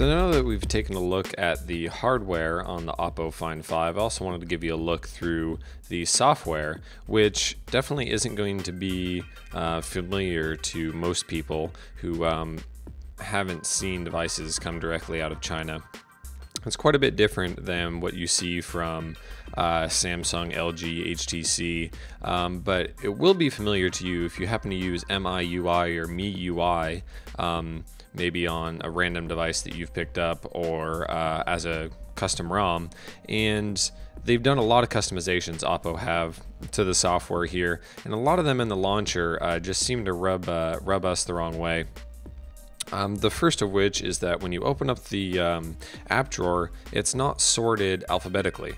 So now that we've taken a look at the hardware on the OPPO Find 5, I also wanted to give you a look through the software, which definitely isn't going to be familiar to most people who haven't seen devices come directly out of China. It's quite a bit different than what you see from Samsung, LG, HTC, but it will be familiar to you if you happen to use MIUI or MIUI, maybe on a random device that you've picked up or as a custom ROM. And they've done a lot of customizations, OPPO have, to the software here, and a lot of them in the launcher just seem to rub us the wrong way. The first of which is that when you open up the app drawer, it's not sorted alphabetically,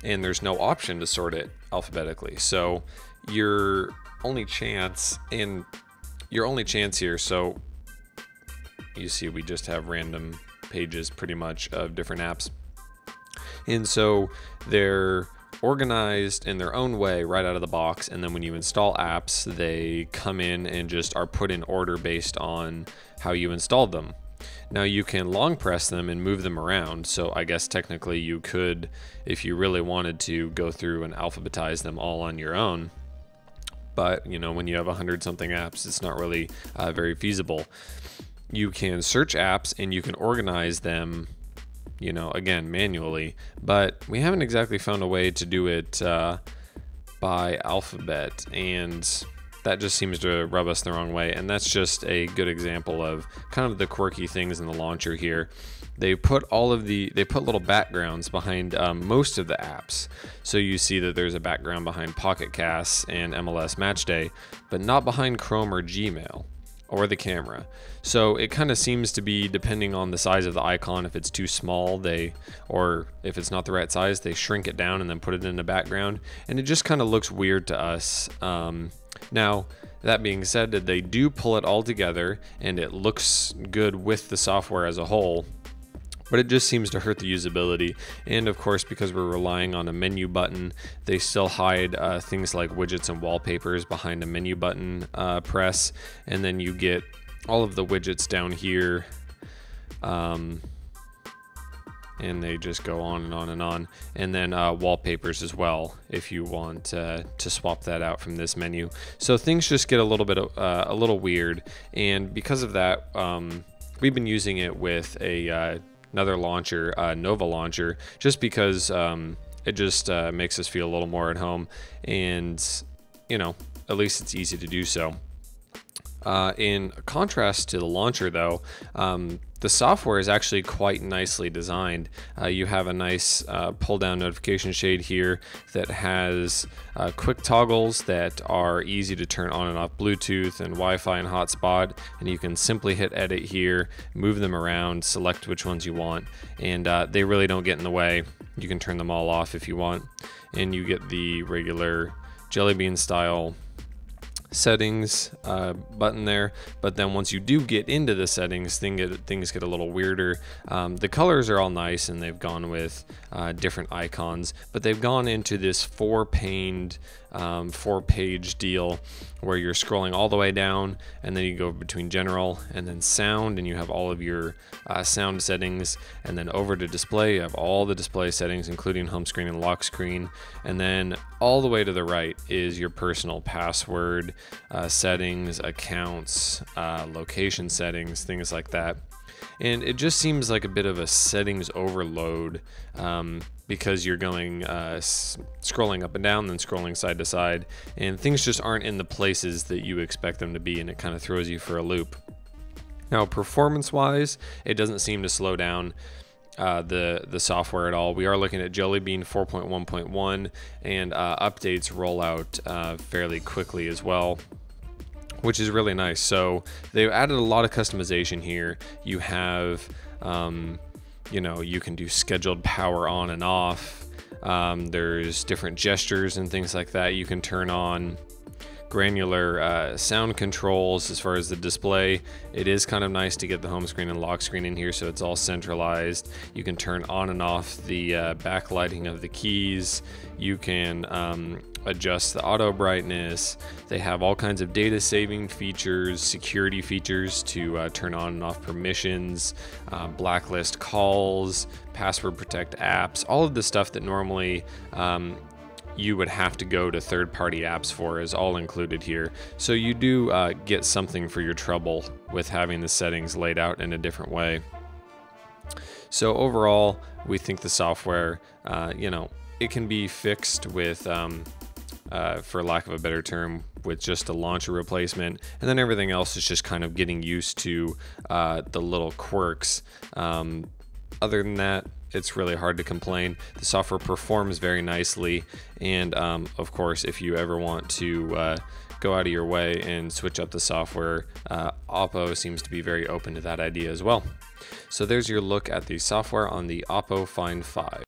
and there's no option to sort it alphabetically. So your only chance here, so you see we just have random pages pretty much of different apps, and so they're organized in their own way right out of the box, and then when you install apps, they come in and just are put in order based on how you installed them. Now you can long press them and move them around, so I guess technically you could, if you really wanted to, go through and alphabetize them all on your own, but you know, when you have 100-something apps, it's not really very feasible. You can search apps and you can organize them, you know, again, manually, but we haven't exactly found a way to do it by alphabet, and that just seems to rub us the wrong way. And that's just a good example of kind of the quirky things in the launcher here. They put little backgrounds behind most of the apps. So you see that there's a background behind Pocket Casts and MLS Matchday, but not behind Chrome or Gmail or the camera. So it kind of seems to be depending on the size of the icon. If it's too small, or if it's not the right size, they shrink it down and then put it in the background, and it just kind of looks weird to us. Now, that being said, they do pull it all together and it looks good with the software as a whole, but it just seems to hurt the usability. And of course, because we're relying on a menu button, they still hide things like widgets and wallpapers behind a menu button press, and then you get all of the widgets down here, and they just go on and on and on, and then wallpapers as well if you want to swap that out from this menu. So things just get a little weird, and because of that, we've been using it with another launcher, Nova launcher, just because it just makes us feel a little more at home, and you know, at least it's easy to do so. In contrast to the launcher though, the software is actually quite nicely designed. You have a nice pull down notification shade here that has quick toggles that are easy to turn on and off Bluetooth and Wi-Fi and hotspot, and you can simply hit edit here, move them around, select which ones you want, and they really don't get in the way. You can turn them all off if you want, and you get the regular Jelly Bean style settings button there. But then once you do get into the settings, things get a little weirder. The colors are all nice, and they've gone with different icons, but they've gone into this four-page deal where you're scrolling all the way down, and then you go between general and then sound, and you have all of your sound settings, and then over to display you have all the display settings including home screen and lock screen, and then all the way to the right is your personal password settings, accounts, location settings, things like that. And it just seems like a bit of a settings overload, because you're going scrolling up and down, then scrolling side to side, and things just aren't in the places that you expect them to be, and it kind of throws you for a loop. Now, performance-wise, it doesn't seem to slow down the software at all. We are looking at Jelly Bean 4.1.1, and updates roll out fairly quickly as well, which is really nice. So they've added a lot of customization here. You have, you know, you can do scheduled power on and off. There's different gestures and things like that. You can turn on granular sound controls as far as the display. It is kind of nice to get the home screen and lock screen in here, so it's all centralized. You can turn on and off the backlighting of the keys. You can adjust the auto brightness. They have all kinds of data saving features, security features to turn on and off permissions, blacklist calls, password protect apps, all of the stuff that normally you would have to go to third-party apps for is all included here. So you do get something for your trouble with having the settings laid out in a different way. So overall, we think the software, it can be fixed with, for lack of a better term, with just a launcher replacement, and then everything else is just kind of getting used to the little quirks. Other than that, it's really hard to complain. The software performs very nicely, and of course, if you ever want to go out of your way and switch up the software, OPPO seems to be very open to that idea as well. So there's your look at the software on the OPPO Find 5.